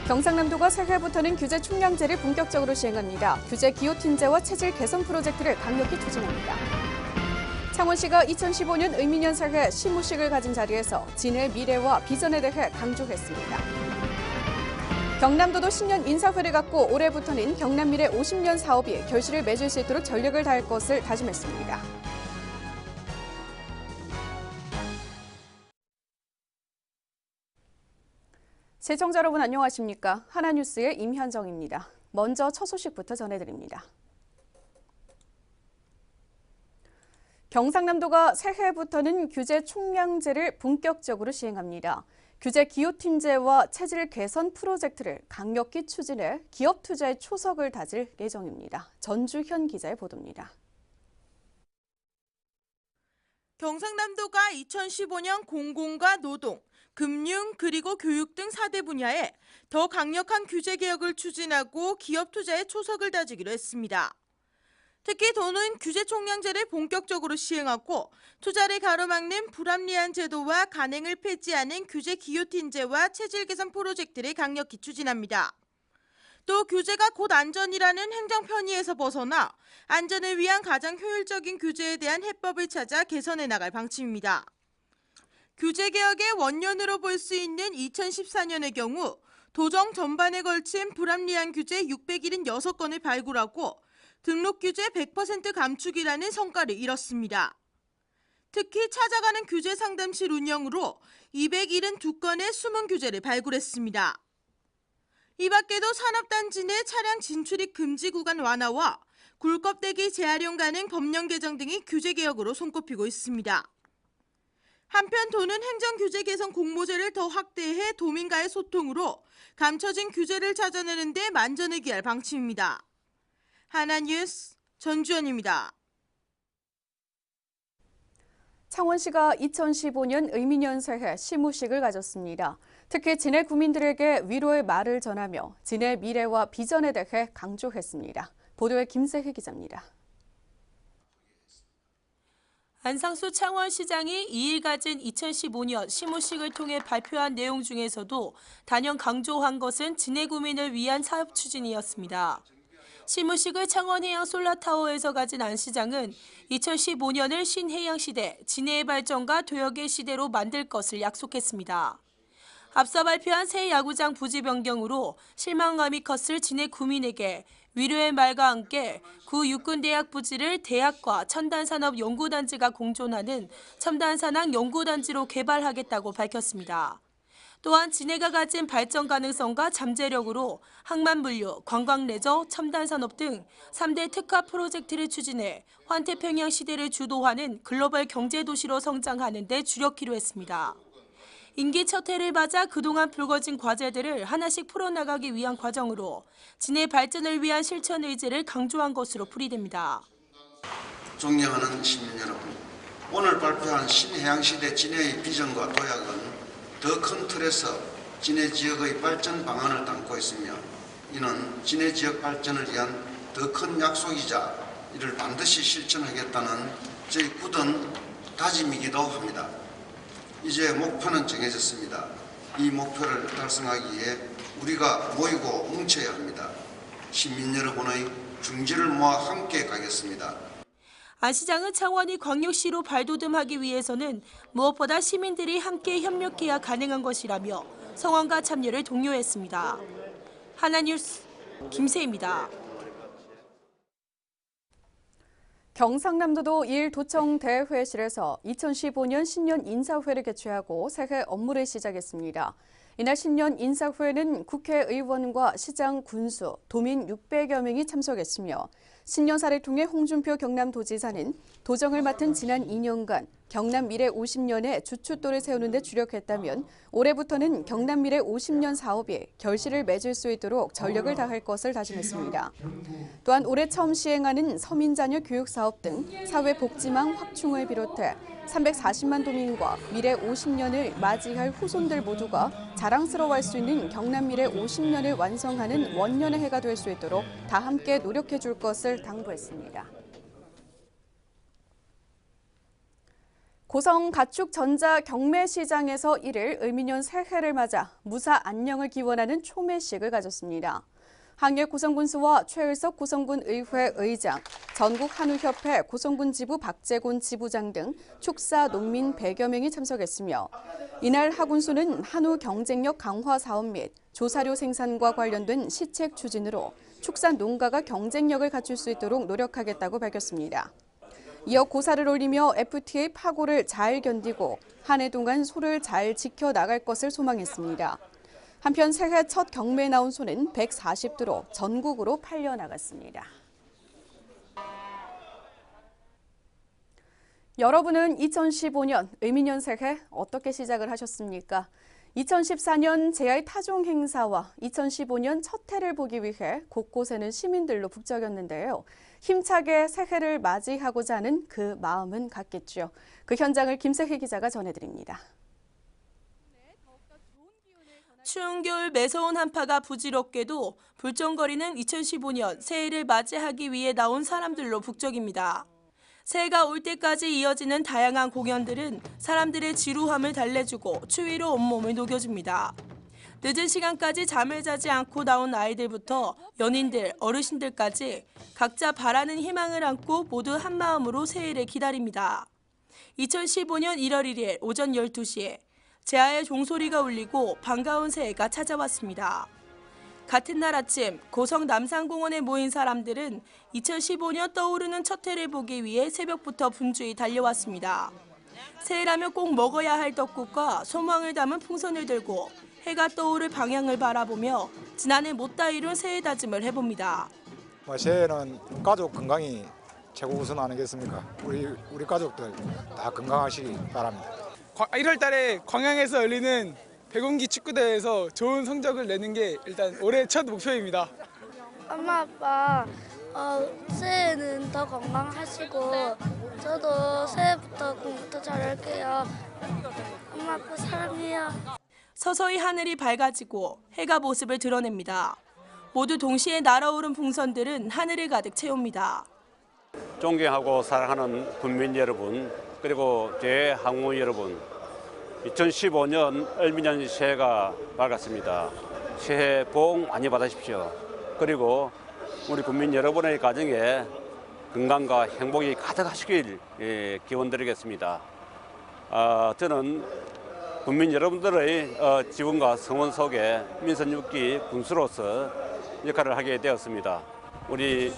경상남도가 새해부터는 규제 총량제를 본격적으로 시행합니다. 규제 기호팀제와 체질 개선 프로젝트를 강력히 추진합니다. 창원시가 2015년 의미년 새해 시무식을 가진 자리에서 진해의 미래와 비전에 대해 강조했습니다. 경남도도 신년 인사회를 갖고 올해부터는 경남미래 50년 사업이 결실을 맺을 수 있도록 전력을 다할 것을 다짐했습니다. 시청자 여러분 안녕하십니까? 하나뉴스의 임현정입니다. 먼저 첫 소식부터 전해드립니다. 경상남도가 새해부터는 규제 총량제를 본격적으로 시행합니다. 규제 기호팀제와 체질 개선 프로젝트를 강력히 추진해 기업 투자의 초석을 다질 예정입니다. 전주현 기자의 보도입니다. 경상남도가 2015년 공공과 노동, 금융 그리고 교육 등 4대 분야에 더 강력한 규제 개혁을 추진하고 기업 투자의 초석을 다지기로 했습니다. 특히 도는 규제 총량제를 본격적으로 시행하고 투자를 가로막는 불합리한 제도와 간행을 폐지하는 규제 기호팀제와 체질 개선 프로젝트를 강력히 추진합니다. 또 규제가 곧 안전이라는 행정 편의에서 벗어나 안전을 위한 가장 효율적인 규제에 대한 해법을 찾아 개선해 나갈 방침입니다. 규제 개혁의 원년으로 볼 수 있는 2014년의 경우 도정 전반에 걸친 불합리한 규제 676건을 발굴하고 등록 규제 100% 감축이라는 성과를 이뤘습니다. 특히 찾아가는 규제 상담실 운영으로 272건의 숨은 규제를 발굴했습니다. 이 밖에도 산업단지 내 차량 진출입 금지 구간 완화와 굴껍데기 재활용 가능 법령 개정 등이 규제 개혁으로 손꼽히고 있습니다. 한편 도는 행정규제 개선 공모제를 더 확대해 도민과의 소통으로 감춰진 규제를 찾아내는 데 만전을 기할 방침입니다. 하나뉴스 전주현입니다. 창원시가 2015년 의미년 새해 시무식을 가졌습니다. 특히 진해 구민들에게 위로의 말을 전하며 진해의 미래와 비전에 대해 강조했습니다. 보도에 김세희 기자입니다. 안상수 창원시장이 2일 가진 2015년 시무식을 통해 발표한 내용 중에서도 단연 강조한 것은 진해 구민을 위한 사업 추진이었습니다. 시무식을 창원해양 솔라타워에서 가진 안 시장은 2015년을 신해양시대, 진해의 발전과 도약의 시대로 만들 것을 약속했습니다. 앞서 발표한 새 야구장 부지 변경으로 실망감이 컸을 진해 구민에게 위로의 말과 함께 구 육군대학 부지를 대학과 첨단산업연구단지가 공존하는 첨단산학연구단지로 개발하겠다고 밝혔습니다. 또한 진해가 가진 발전 가능성과 잠재력으로 항만물류, 관광레저, 첨단산업 등 3대 특화 프로젝트를 추진해 환태평양 시대를 주도하는 글로벌 경제도시로 성장하는 데 주력키로 했습니다. 임기 첫 해를 맞아 그동안 불거진 과제들을 하나씩 풀어나가기 위한 과정으로 진해 발전을 위한 실천 의지를 강조한 것으로 풀이됩니다. 존경하는 시민 여러분, 오늘 발표한 신해양시대 진해의 비전과 도약은 더 큰 틀에서 진해 지역의 발전 방안을 담고 있으며 이는 진해 지역 발전을 위한 더 큰 약속이자 이를 반드시 실천하겠다는 저희 굳은 다짐이기도 합니다. 이제 목표는 정해졌습니다. 이 목표를 달성하기 위해 우리가 모이고 뭉쳐야 합니다. 시민 여러분의 중지를 모아 함께 가겠습니다. 안 시장은 창원이 광역시로 발돋움하기 위해서는 무엇보다 시민들이 함께 협력해야 가능한 것이라며 성원과 참여를 독려했습니다. 하나뉴스 김세희입니다. 경상남도도 2일 도청 대회실에서 2015년 신년 인사회를 개최하고 새해 업무를 시작했습니다. 이날 신년 인사회에는 국회의원과 시장, 군수, 도민 600여 명이 참석했으며 신년사를 통해 홍준표 경남도지사는 도정을 맡은 지난 2년간 경남 미래 50년의 주춧돌을 세우는 데 주력했다면 올해부터는 경남 미래 50년 사업이 결실을 맺을 수 있도록 전력을 다할 것을 다짐했습니다. 또한 올해 처음 시행하는 서민자녀 교육사업 등 사회복지망 확충을 비롯해 340만 도민과 미래 50년을 맞이할 후손들 모두가 자랑스러워할 수 있는 경남 미래 50년을 완성하는 원년의 해가 될 수 있도록 다 함께 노력해 줄 것을 당부했습니다. 고성 가축 전자 경매 시장에서 1일 을미년 새해를 맞아 무사 안녕을 기원하는 초매식을 가졌습니다. 항해 고성군수와 최을석 고성군 의회 의장, 전국 한우협회 고성군 지부 박재곤 지부장 등 축사 농민 100여 명이 참석했으며 이날 하군수는 한우 경쟁력 강화 사업 및 조사료 생산과 관련된 시책 추진으로 축산 농가가 경쟁력을 갖출 수 있도록 노력하겠다고 밝혔습니다. 이어 고사를 올리며 FTA 파고를 잘 견디고 한 해 동안 소를 잘 지켜나갈 것을 소망했습니다. 한편 새해 첫 경매에 나온 소는 140두로 전국으로 팔려나갔습니다. 여러분은 2015년 을미년 새해 어떻게 시작을 하셨습니까? 2014년 제야의 타종 행사와 2015년 첫 해를 보기 위해 곳곳에는 시민들로 북적였는데요. 힘차게 새해를 맞이하고자 하는 그 마음은 같겠죠. 그 현장을 김세희 기자가 전해드립니다. 추운 겨울 매서운 한파가 부질없게도 불쩡거리는 2015년 새해를 맞이하기 위해 나온 사람들로 북적입니다. 새해가 올 때까지 이어지는 다양한 공연들은 사람들의 지루함을 달래주고 추위로 온몸을 녹여줍니다. 늦은 시간까지 잠을 자지 않고 나온 아이들부터 연인들, 어르신들까지 각자 바라는 희망을 안고 모두 한마음으로 새해를 기다립니다. 2015년 1월 1일 오전 12시에 제야의 종소리가 울리고 반가운 새해가 찾아왔습니다. 같은 날 아침 고성 남산공원에 모인 사람들은 2015년 떠오르는 첫 해를 보기 위해 새벽부터 분주히 달려왔습니다. 새해라면 꼭 먹어야 할 떡국과 소망을 담은 풍선을 들고 해가 떠오를 방향을 바라보며 지난해 못다 이룬 새해 다짐을 해봅니다. 새해는 가족 건강이 최고 우선 아니겠습니까? 우리 가족들 다 건강하시기 바랍니다. 1월 달에 광양에서 열리는 백운기 축구대회에서 좋은 성적을 내는 게 일단 올해 첫 목표입니다. 엄마, 아빠 새해는 더 건강하시고 저도 새해부터 공부도 잘할게요. 엄마, 아빠 사랑해요. 서서히 하늘이 밝아지고 해가 모습을 드러냅니다. 모두 동시에 날아오른 풍선들은 하늘을 가득 채웁니다. 존경하고 사랑하는 국민 여러분, 그리고 제 항우 여러분, 2015년 을미년 새해가 밝았습니다. 새해 복 많이 받으십시오. 그리고 우리 국민 여러분의 가정에 건강과 행복이 가득하시길 기원드리겠습니다. 저는 국민 여러분들의 지원과 성원 속에 민선 6기 군수로서 역할을 하게 되었습니다. 우리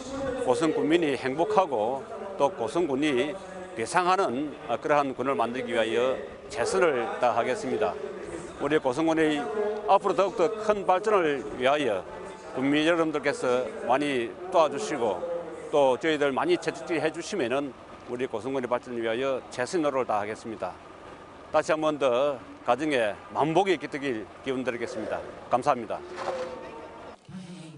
고성 국민이 행복하고 또 고성군이 배상하는 그러한 군을 만들기 위하여 최선을 다하겠습니다. 우리 고성군의 앞으로 더욱더 큰 발전을 위하여 국민 여러분들께서 많이 도와주시고 또 저희들 많이 채찍질해 주시면은 우리 고성군의 발전을 위하여 최선의 노력을 다하겠습니다. 다시 한 번 더 가정에 만복이 깃들길 기원드리겠습니다. 감사합니다.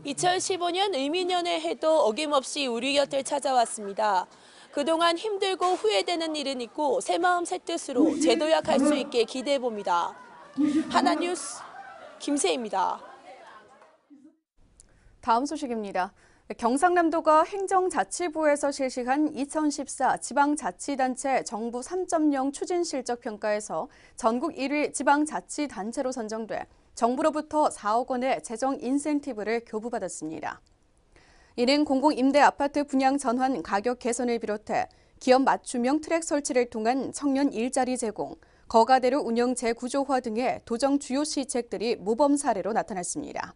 2015년 을미년의 해도 어김없이 우리 곁을 찾아왔습니다. 그동안 힘들고 후회되는 일은 있고 새마음 새뜻으로 재도약할 수 있게 기대해봅니다. 하나뉴스 김세희입니다. 다음 소식입니다. 경상남도가 행정자치부에서 실시한 2014 지방자치단체 정부 3.0 추진실적평가에서 전국 1위 지방자치단체로 선정돼 정부로부터 4억 원의 재정 인센티브를 교부받았습니다. 이는 공공임대 아파트 분양 전환 가격 개선을 비롯해 기업 맞춤형 트랙 설치를 통한 청년 일자리 제공, 거가대로 운영 재구조화 등의 도정 주요 시책들이 모범 사례로 나타났습니다.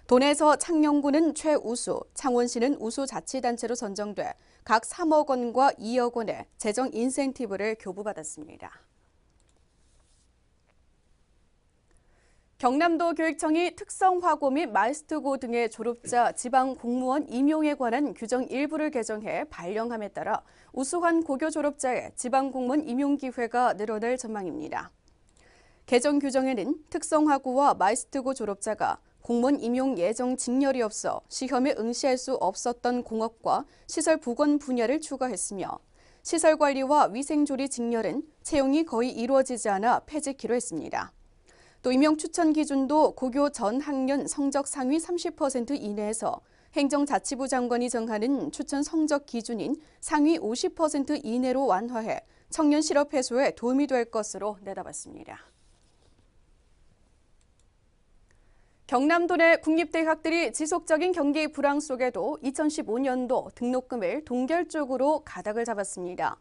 도내에서 창녕군은 최우수, 창원시는 우수 자치단체로 선정돼 각 3억 원과 2억 원의 재정 인센티브를 교부받았습니다. 경남도 교육청이 특성화고 및 마이스터고 등의 졸업자 지방 공무원 임용에 관한 규정 일부를 개정해 발령함에 따라 우수한 고교 졸업자의 지방 공무원 임용 기회가 늘어날 전망입니다. 개정 규정에는 특성화고와 마이스터고 졸업자가 공무원 임용 예정 직렬이 없어 시험에 응시할 수 없었던 공업과 시설 보건 분야를 추가했으며 시설 관리와 위생조리 직렬은 채용이 거의 이루어지지 않아 폐지키로 했습니다. 또 임용 추천 기준도 고교 전 학년 성적 상위 30% 이내에서 행정자치부 장관이 정하는 추천 성적 기준인 상위 50% 이내로 완화해 청년 실업 해소에 도움이 될 것으로 내다봤습니다. 경남도 내 국립대학들이 지속적인 경기 불황 속에도 2015년도 등록금을 동결적으로 가닥을 잡았습니다.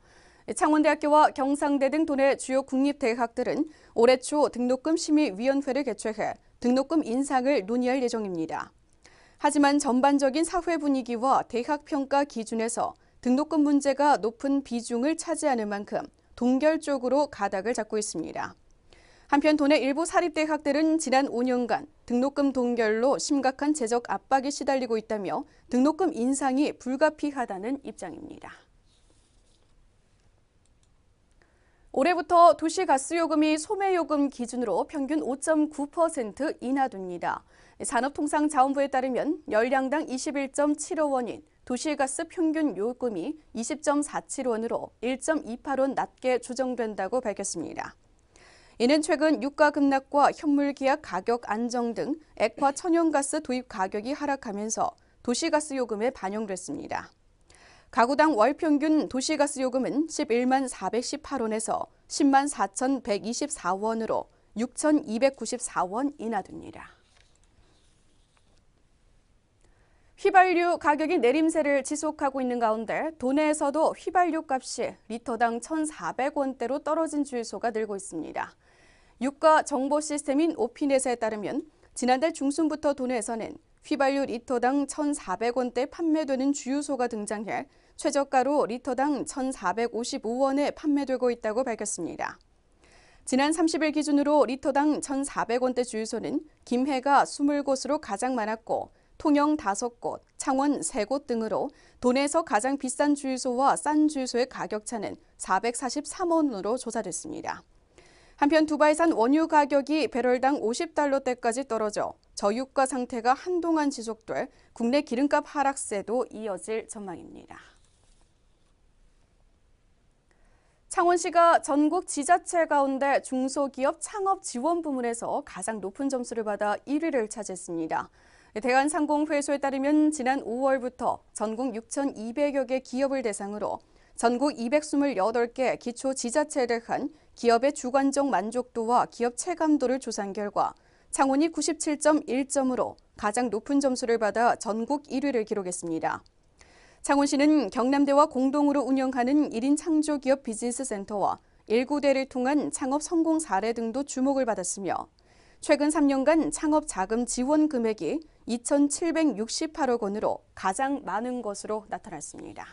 창원대학교와 경상대 등 도내 주요 국립대학들은 올해 초 등록금 심의위원회를 개최해 등록금 인상을 논의할 예정입니다. 하지만 전반적인 사회 분위기와 대학 평가 기준에서 등록금 문제가 높은 비중을 차지하는 만큼 동결적으로 가닥을 잡고 있습니다. 한편 도내 일부 사립대학들은 지난 5년간 등록금 동결로 심각한 재적 압박에 시달리고 있다며 등록금 인상이 불가피하다는 입장입니다. 올해부터 도시가스요금이 소매요금 기준으로 평균 5.9% 인하됩니다. 산업통상자원부에 따르면 열량당 21.75원인 도시가스 평균 요금이 20.47원으로 1.28원 낮게 조정된다고 밝혔습니다. 이는 최근 유가 급락과 현물계약 가격 안정 등 액화 천연가스 도입 가격이 하락하면서 도시가스 요금에 반영됐습니다. 가구당 월 평균 도시가스 요금은 11만 418원에서 10만 4,124원으로 6,294원 인하됩니다. 휘발유 가격이 내림세를 지속하고 있는 가운데 도내에서도 휘발유 값이 리터당 1,400원대로 떨어진 주유소가 늘고 있습니다. 유가 정보 시스템인 오피넷에 따르면 지난달 중순부터 도내에서는 휘발유 리터당 1,400원대 판매되는 주유소가 등장해 최저가로 리터당 1,455원에 판매되고 있다고 밝혔습니다. 지난 30일 기준으로 리터당 1,400원대 주유소는 김해가 20곳으로 가장 많았고 통영 5곳, 창원 3곳 등으로 도내에서 가장 비싼 주유소와 싼 주유소의 가격차는 443원으로 조사됐습니다. 한편 두바이산 원유 가격이 배럴당 50달러대까지 떨어져 저유가 상태가 한동안 지속돼 국내 기름값 하락세도 이어질 전망입니다. 창원시가 전국 지자체 가운데 중소기업 창업 지원 부문에서 가장 높은 점수를 받아 1위를 차지했습니다. 대한상공회의소에 따르면 지난 5월부터 전국 6,200여 개 기업을 대상으로 전국 228개 기초지자체에 대한 기업의 주관적 만족도와 기업 체감도를 조사한 결과 창원이 97.1점으로 가장 높은 점수를 받아 전국 1위를 기록했습니다. 창원시는 경남대와 공동으로 운영하는 1인 창조기업 비즈니스센터와 19대를 통한 창업 성공 사례 등도 주목을 받았으며 최근 3년간 창업 자금 지원 금액이 2,768억 원으로 가장 많은 것으로 나타났습니다.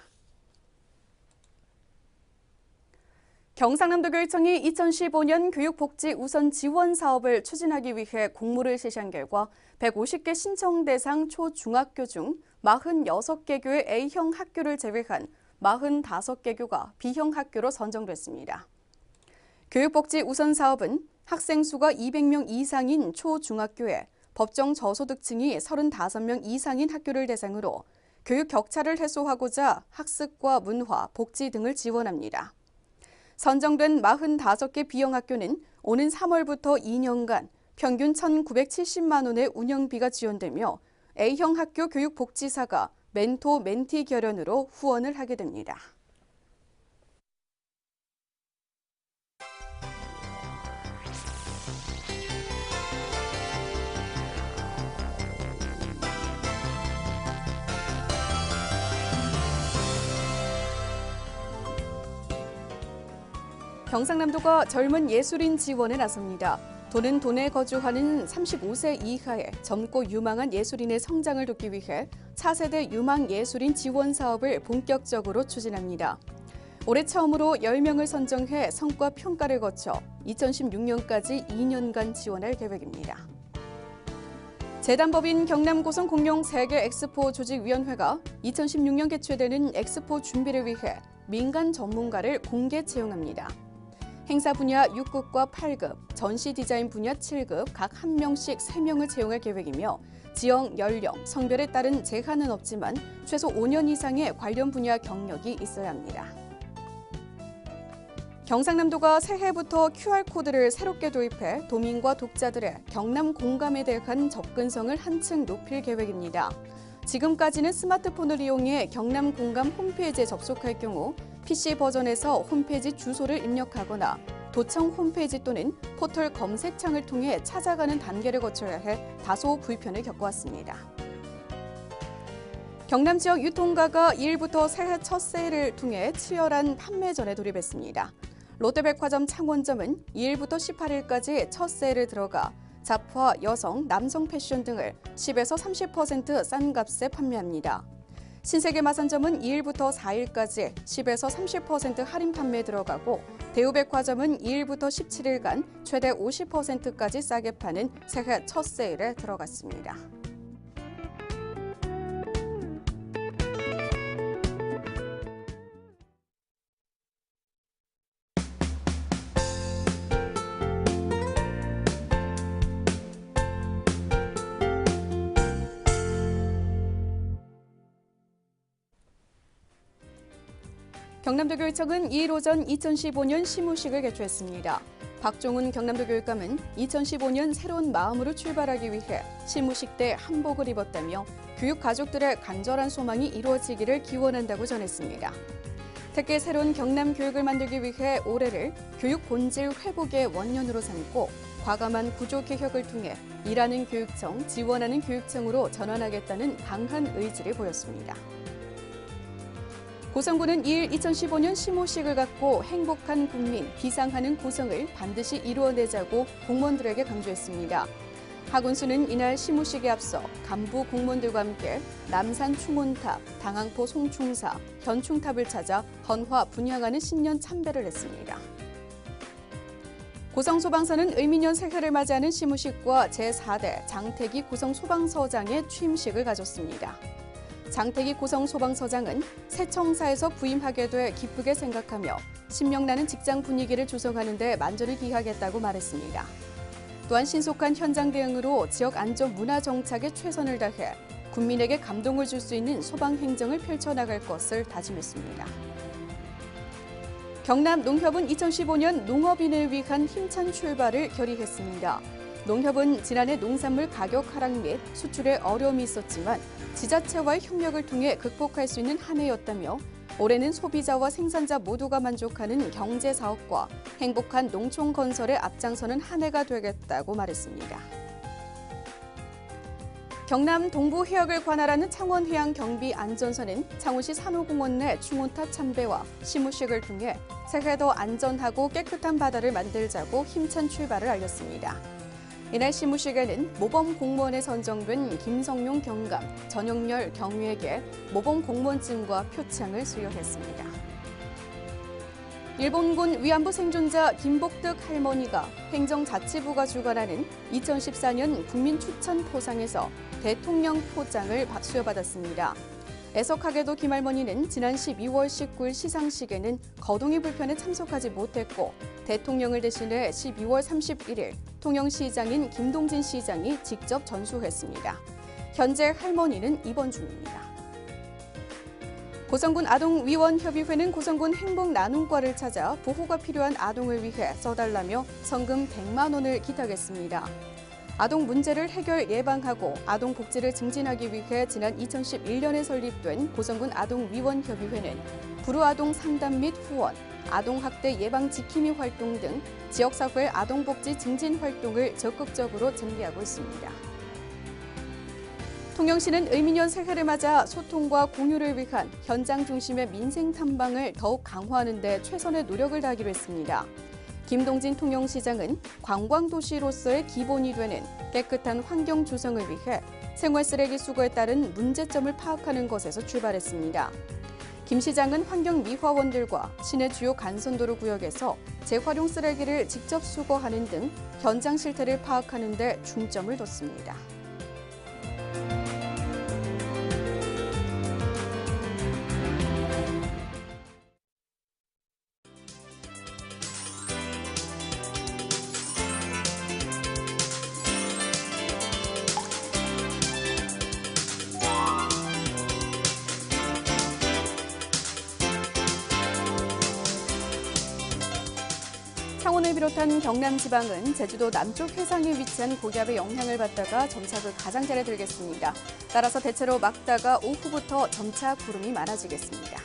경상남도교육청이 2015년 교육복지 우선 지원 사업을 추진하기 위해 공모를 실시한 결과 150개 신청 대상 초중학교 중 46개 교의 A형 학교를 제외한 45개 교가 B형 학교로 선정됐습니다. 교육복지 우선 사업은 학생 수가 200명 이상인 초중학교에 법정 저소득층이 35명 이상인 학교를 대상으로 교육 격차를 해소하고자 학습과 문화, 복지 등을 지원합니다. 선정된 45개 B형 학교는 오는 3월부터 2년간 평균 1,970만 원의 운영비가 지원되며 A형 학교 교육복지사가 멘토, 멘티 결연으로 후원을 하게 됩니다. 경상남도가 젊은 예술인 지원에 나섭니다. 도는 도내에 거주하는 35세 이하의 젊고 유망한 예술인의 성장을 돕기 위해 차세대 유망 예술인 지원 사업을 본격적으로 추진합니다. 올해 처음으로 10명을 선정해 성과 평가를 거쳐 2016년까지 2년간 지원할 계획입니다. 재단법인 경남고성 공룡 세계 엑스포 조직위원회가 2016년 개최되는 엑스포 준비를 위해 민간 전문가를 공개 채용합니다. 행사 분야 6급과 8급, 전시 디자인 분야 7급 각 1명씩 3명을 채용할 계획이며 지역, 연령, 성별에 따른 제한은 없지만 최소 5년 이상의 관련 분야 경력이 있어야 합니다. 경상남도가 새해부터 QR코드를 새롭게 도입해 도민과 독자들의 경남 공감에 대한 접근성을 한층 높일 계획입니다. 지금까지는 스마트폰을 이용해 경남 공감 홈페이지에 접속할 경우 PC 버전에서 홈페이지 주소를 입력하거나 도청 홈페이지 또는 포털 검색창을 통해 찾아가는 단계를 거쳐야 해 다소 불편을 겪어왔습니다. 경남 지역 유통가가 2일부터 새해 첫 세일을 통해 치열한 판매전에 돌입했습니다. 롯데백화점 창원점은 2일부터 18일까지 첫 세일을 들어가 잡화, 여성, 남성 패션 등을 10에서 30% 싼 값에 판매합니다. 신세계마산점은 2일부터 4일까지 10에서 30% 할인 판매에 들어가고 대우백화점은 2일부터 17일간 최대 50%까지 싸게 파는 새해 첫 세일에 들어갔습니다. 경남도교육청은 2일 오전 2015년 시무식을 개최했습니다. 박종훈 경남도교육감은 2015년 새로운 마음으로 출발하기 위해 시무식 때 한복을 입었다며 교육 가족들의 간절한 소망이 이루어지기를 기원한다고 전했습니다. 특히 새로운 경남 교육을 만들기 위해 올해를 교육 본질 회복의 원년으로 삼고 과감한 구조 개혁을 통해 일하는 교육청, 지원하는 교육청으로 전환하겠다는 강한 의지를 보였습니다. 고성군은 2일 2015년 시무식을 갖고 행복한 국민, 비상하는 고성을 반드시 이루어내자고 공무원들에게 강조했습니다. 하군수는 이날 시무식에 앞서 간부 공무원들과 함께 남산 충원탑, 당항포 송충사, 현충탑을 찾아 헌화, 분향하는 신년 참배를 했습니다. 고성소방서는 을미년 새해를 맞이하는 시무식과 제4대 장태기 고성소방서장의 취임식을 가졌습니다. 장태기 고성소방서장은 새 청사에서 부임하게 돼 기쁘게 생각하며 신명나는 직장 분위기를 조성하는 데 만전을 기하겠다고 말했습니다. 또한 신속한 현장 대응으로 지역 안전 문화 정착에 최선을 다해 국민에게 감동을 줄 수 있는 소방 행정을 펼쳐나갈 것을 다짐했습니다. 경남 농협은 2015년 농업인을 위한 힘찬 출발을 결의했습니다. 농협은 지난해 농산물 가격 하락 및 수출에 어려움이 있었지만 지자체와의 협력을 통해 극복할 수 있는 한 해였다며 올해는 소비자와 생산자 모두가 만족하는 경제사업과 행복한 농촌 건설에 앞장서는 한 해가 되겠다고 말했습니다. 경남 동부 해역을 관할하는 창원해양경비안전선은 창원시 산호공원 내 충원탑 참배와 시무식을 통해 새해 더 안전하고 깨끗한 바다를 만들자고 힘찬 출발을 알렸습니다. 이날 시무식에는 모범 공무원에 선정된 김성용 경감, 전영렬 경위에게 모범 공무원증과 표창을 수여했습니다. 일본군 위안부 생존자 김복득 할머니가 행정자치부가 주관하는 2014년 국민추천포상에서 대통령 포장을 수여받았습니다. 애석하게도 김 할머니는 지난 12월 19일 시상식에는 거동이 불편해 참석하지 못했고 대통령을 대신해 12월 31일 통영시장인 김동진 시장이 직접 전수했습니다. 현재 할머니는 입원 중입니다. 고성군 아동위원협의회는 고성군 행복나눔과를 찾아 보호가 필요한 아동을 위해 써달라며 성금 100만 원을 기탁했습니다. 아동 문제를 해결 예방하고 아동 복지를 증진하기 위해 지난 2011년에 설립된 고성군 아동위원협의회는 불우아동 상담 및 후원, 아동학대 예방 지킴이 활동 등 지역사회 아동복지 증진 활동을 적극적으로 전개하고 있습니다. 통영시는 을미년 새해를 맞아 소통과 공유를 위한 현장 중심의 민생 탐방을 더욱 강화하는 데 최선의 노력을 다하기로 했습니다. 김동진 통영시장은 관광도시로서의 기본이 되는 깨끗한 환경 조성을 위해 생활쓰레기 수거에 따른 문제점을 파악하는 것에서 출발했습니다. 김 시장은 환경미화원들과 시내 주요 간선도로 구역에서 재활용 쓰레기를 직접 수거하는 등 현장 실태를 파악하는 데 중점을 뒀습니다. 창원을 비롯한 경남 지방은 제주도 남쪽 해상에 위치한 고기압의 영향을 받다가 점차 그 가장자리에 들겠습니다. 따라서 대체로 막다가 오후부터 점차 구름이 많아지겠습니다.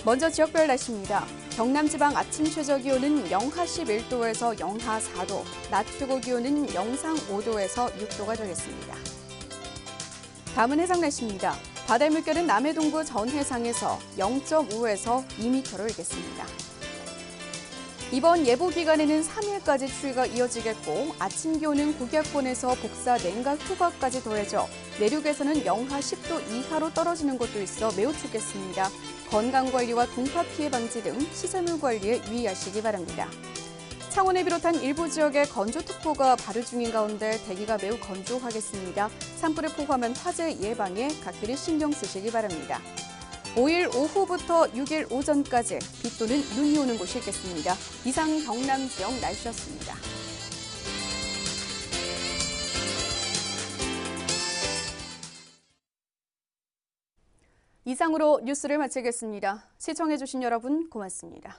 먼저 지역별 날씨입니다. 경남 지방 아침 최저 기온은 영하 11도에서 영하 4도, 낮 최고 기온은 영상 5도에서 6도가 되겠습니다. 다음은 해상 날씨입니다. 바다의 물결은 남해 동부 전 해상에서 0.5에서 2m로 일겠습니다. 이번 예보 기간에는 3일까지 추위가 이어지겠고 아침 기온은 북약권에서 복사 냉각 휴가까지 더해져 내륙에서는 영하 10도 이하로 떨어지는 곳도 있어 매우 춥겠습니다. 건강관리와 동파 피해 방지 등 시설물 관리에 유의하시기 바랍니다. 창원을 비롯한 일부 지역에 건조특보가 발효 중인 가운데 대기가 매우 건조하겠습니다. 산불을 포함한 화재 예방에 각별히 신경 쓰시기 바랍니다. 5일 오후부터 6일 오전까지 비 또는 눈이 오는 곳이 있겠습니다. 이상 경남 지역 날씨였습니다. 이상으로 뉴스를 마치겠습니다. 시청해주신 여러분 고맙습니다.